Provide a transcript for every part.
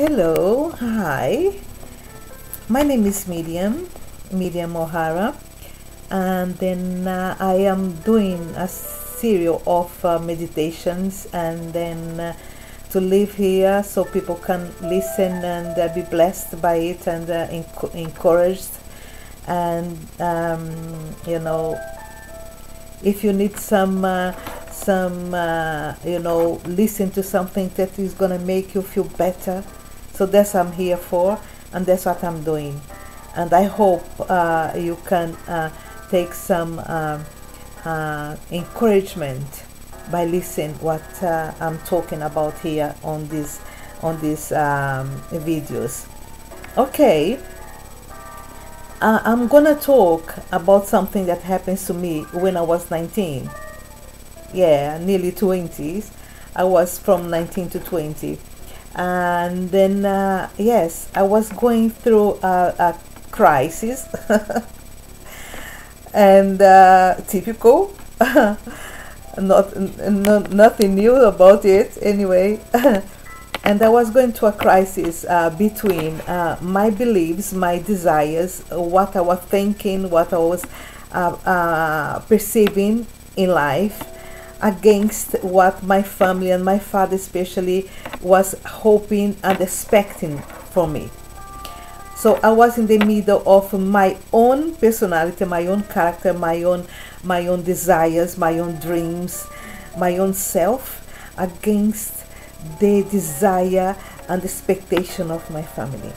Hello, hi. My name is Miriam O'Hara, and then I am doing a series of meditations, and then to live here so people can listen and be blessed by it and encouraged. And if you need some listen to something that is gonna make you feel better. So that's what I'm here for, and that's what I'm doing. And I hope you can take some encouragement by listening what I'm talking about here on these videos. Okay, I'm gonna talk about something that happens to me when I was 19. Yeah, nearly 20s. I was from 19 to 20. And then yes, I was going through a crisis and typical. Nothing new about it anyway. And I was going to a crisis between my beliefs, my desires, what I was thinking, what I was perceiving in life, against what my family and my father especially was hoping and expecting from me. So I was in the middle of my own personality, my own character, my own desires, my own dreams, my own self, against the desire and expectation of my family.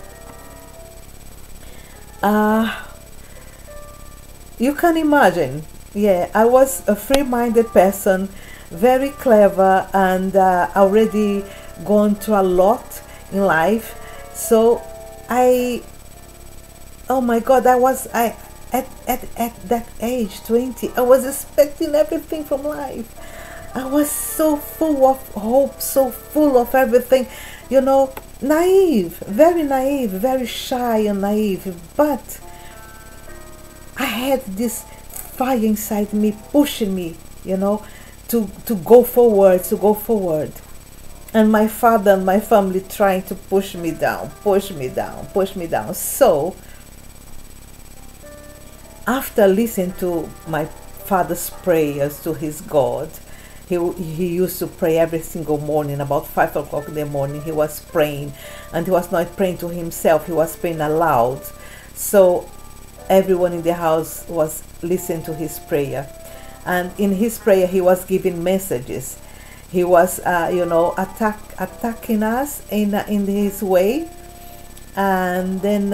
You can imagine. Yeah, I was a free-minded person, very clever, and already gone through a lot in life. So oh my God, at that age, 20, I was expecting everything from life. I was so full of hope, so full of everything, naive, very shy and naive. But I had this fire inside me pushing me, to go forward, and my father and my family trying to push me down. So after listening to my father's prayers to his God, he used to pray every single morning about 5 o'clock in the morning. He was praying, and he was not praying to himself, he was praying aloud. So everyone in the house was listening to his prayer, and in his prayer he was giving messages. He was attacking us in his way, and then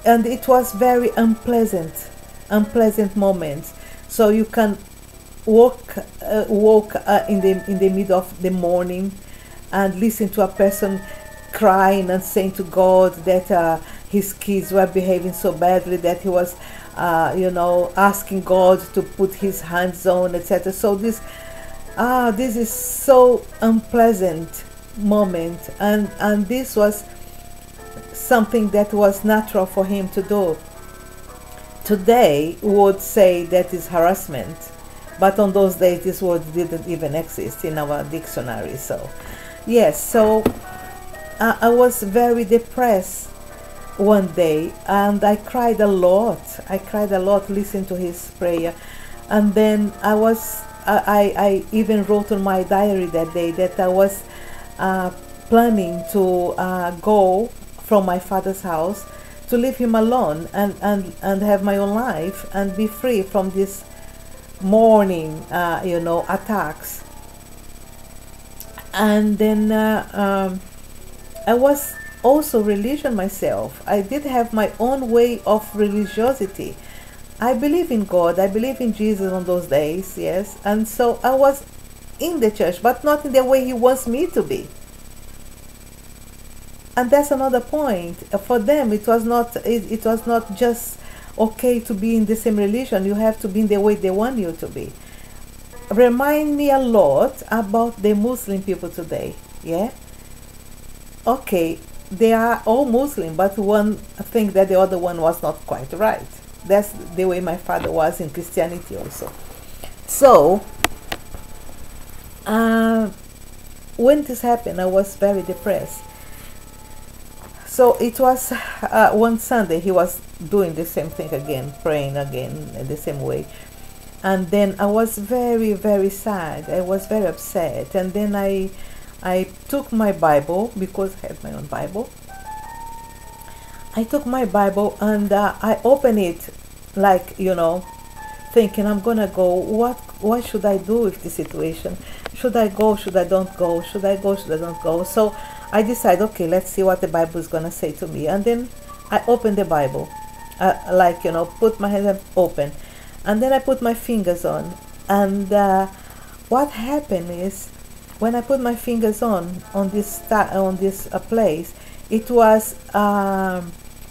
and it was very unpleasant moments. So you can walk in the middle of the morning and listen to a person crying and saying to God that his kids were behaving so badly, that he was asking God to put his hands on, etc. So this is so unpleasant moment, and this was something that was natural for him to do. Today would say that is harassment, but on those days this word didn't even exist in our dictionary. So yes, so I was very depressed one day, and I cried a lot listening to his prayer. And then I even wrote on my diary that day that I was planning to go from my father's house, to leave him alone and have my own life and be free from this morning attacks. And then I was also religion myself. I did have my own way of religiosity. I believe in God, I believe in Jesus on those days, yes. And so I was in the church, but not in the way he wants me to be. And that's another point. For them, it was not just okay to be in the same religion. You have to be in the way they want you to be. Remind me a lot about the Muslim people today. Yeah. Okay, they are all Muslim, but one think that the other one was not quite right. That's the way my father was in Christianity also. So when this happened, I was very depressed. So it was one Sunday he was doing the same thing again, praying again in the same way. And then I was very, very sad. I was very upset. And then I took my Bible, because I had my own Bible. I took my Bible and I opened it, like, thinking, I'm gonna go. What should I do with this situation? Should I go? Should I don't go? Should I go? Should I don't go? So I decided, okay, let's see what the Bible is gonna say to me. And then I opened the Bible, put my hand open, and then I put my fingers on. And what happened is, when I put my fingers on this place, it was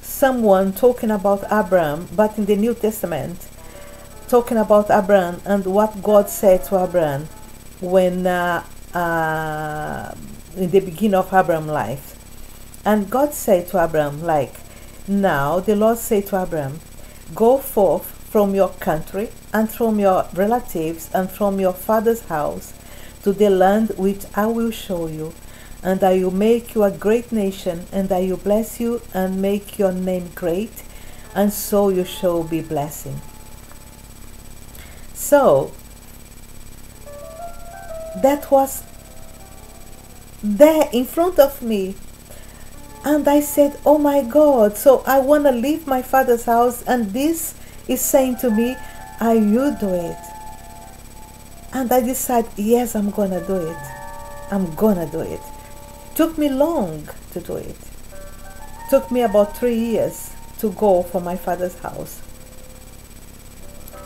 someone talking about Abraham, but in the New Testament, talking about Abraham and what God said to Abraham when in the beginning of Abraham's life. And God said to Abraham, like, now the Lord said to Abraham, go forth from your country and from your relatives and from your father's house to the land which I will show you, and I will make you a great nation, and I will bless you and make your name great, and so you shall be blessing. So that was there in front of me, and I said, oh my God, so I want to leave my father's house, and this is saying to me, I will do it. And I decided, yes, I'm gonna do it. I'm gonna do it. Took me long to do it. Took me about 3 years to go from my father's house.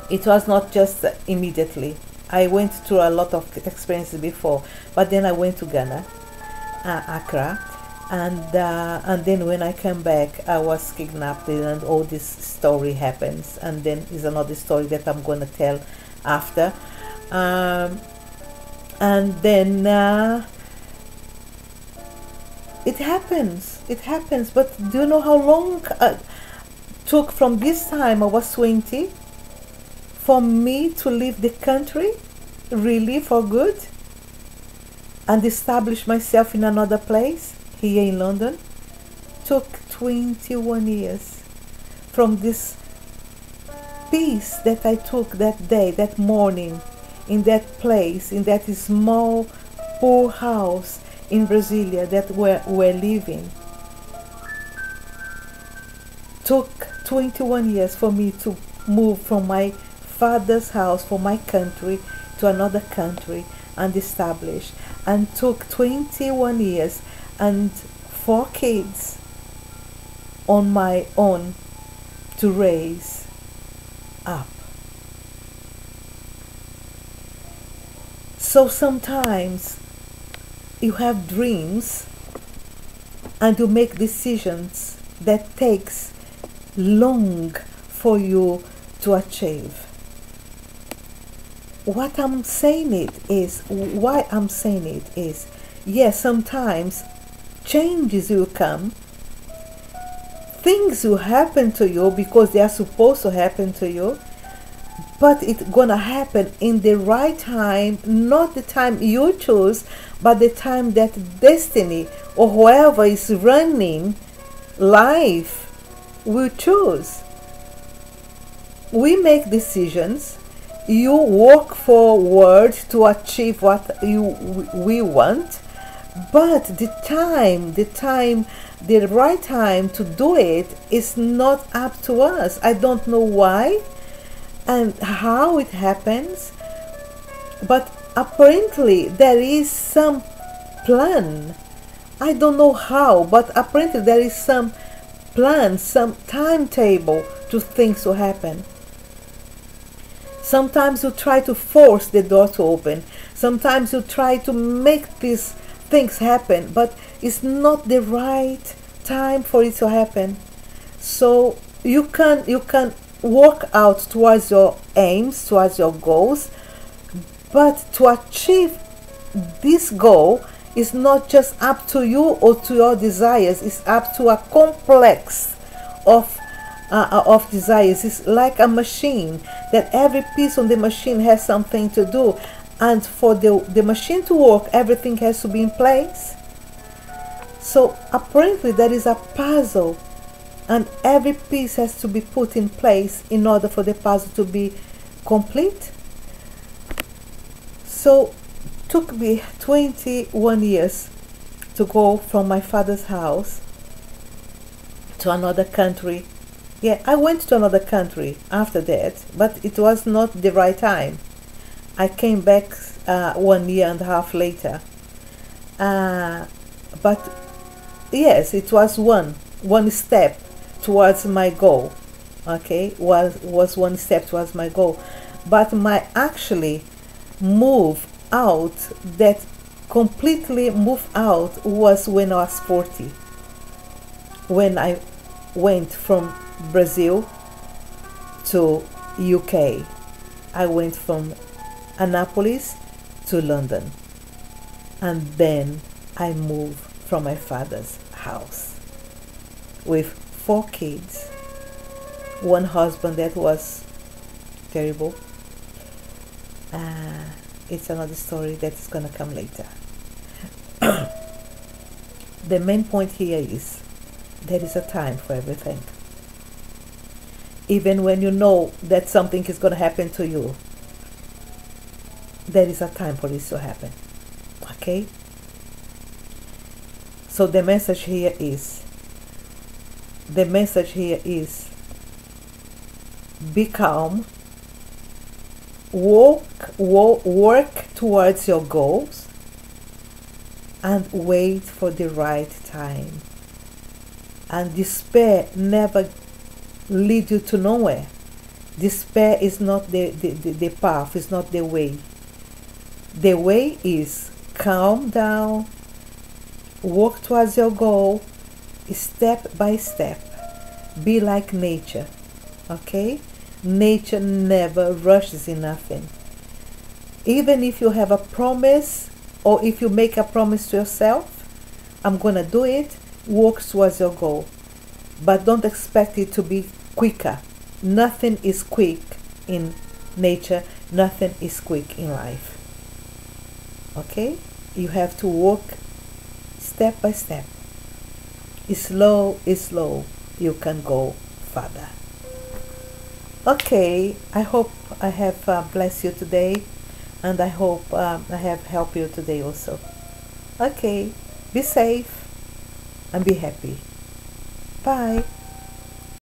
It was not just immediately. I went through a lot of experiences before, but then I went to Ghana, Accra, and then when I came back, I was kidnapped, and all this story happens, and then is another story that I'm going to tell after. And then it happens, but do you know how long it took from this time? I was 20 for me to leave the country, really, for good, and establish myself in another place here in London. Took 21 years from this peace that I took that day, that morning, in that place, in that small poor house in Brasilia that we're living. Took 21 years for me to move from my father's house, from my country, to another country and establish. And took 21 years and 4 kids on my own to raise up. So sometimes you have dreams and you make decisions that takes long for you to achieve. What I'm saying it is, why I'm saying it is, yes, sometimes changes will come, things will happen to you because they are supposed to happen to you, but it's gonna happen in the right time, not the time you choose, but the time that destiny or whoever is running life will choose. We make decisions, you work forward to achieve what we want, but the right time to do it is not up to us. I don't know why and how it happens, but apparently there is some plan. I don't know how, but apparently there is some plan, some timetable to things to happen. Sometimes you try to force the door to open. Sometimes you try to make these things happen, but it's not the right time for it to happen. So you can work out towards your aims, towards your goals, but to achieve this goal is not just up to you or to your desires. It's up to a complex of desires. It's like a machine that every piece on the machine has something to do, and for the machine to work, everything has to be in place. So apparently there is a puzzle, and every piece has to be put in place in order for the puzzle to be complete. So took me 21 years to go from my father's house to another country. Yeah, I went to another country after that, but it was not the right time. I came back 1 year and a half later. But yes, it was one step towards my goal. Okay, was one step towards my goal. But my actually move out, that completely move out, was when I was 40. When I went from Brazil to UK. I went from Annapolis to London. And then I moved from my father's house with 4 kids, one husband that was terrible. It's another story that's gonna come later. The main point here is there is a time for everything. Even when you know that something is gonna happen to you, there is a time for this to happen. Okay? So the message here is be calm, work towards your goals, and wait for the right time. And despair never leads you to nowhere. Despair is not the path, is not the way. The way is calm down, work towards your goal, step by step. Be like nature, okay? Nature never rushes in nothing. Even if you have a promise, or if you make a promise to yourself, I'm gonna do it, work towards your goal. But don't expect it to be quicker. Nothing is quick in nature, nothing is quick in life. Okay? You have to work step by step. Slow, you can go further. Okay, I hope I have blessed you today, and I hope I have helped you today also. Okay, be safe and be happy. Bye.